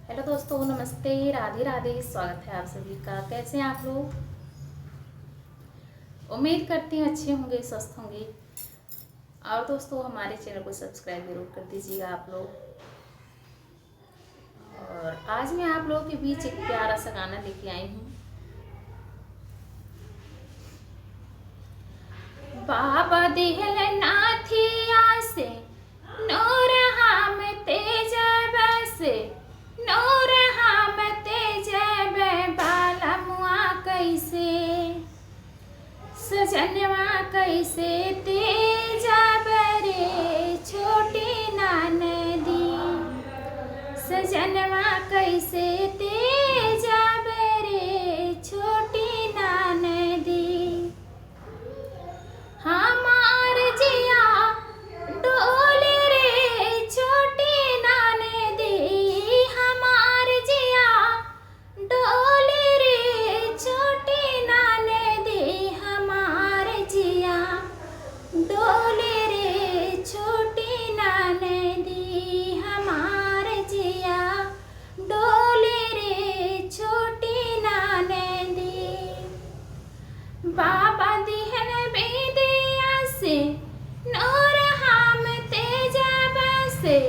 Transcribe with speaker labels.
Speaker 1: Hello दोस्तों, नमस्ते, राधे राधे। स्वागत है आप सभी का। कैसे हैं आप लोग? उम्मीद करती हूँ अच्छे होंगे, स्वस्थ होंगे। और दोस्तों, हमारे चैनल को सब्सक्राइब जरूर कर दीजिएगा आप लोग। और आज मैं आप लोगों के बीच एक प्यारा सा गाना लेके आई हूँ। बाबा दिहल नाथिया से नूर हम तेज बसे, नूर हम तेज बालमुआ कैसे, सजनवा कैसे तेज बरे छोटी ननदी, सजनवा कैसे तेज बरे छोटी ननदी। हमार जिया डोले रे छोटी ननदी, हमार जिया डोले रे छोटी ननदी, हमार जिया डोले रे छोटी ननदी, हमार जिया डोले रे छोटी ननदी। बाबा दिहन बेदिया से नूर हम तेज बसे,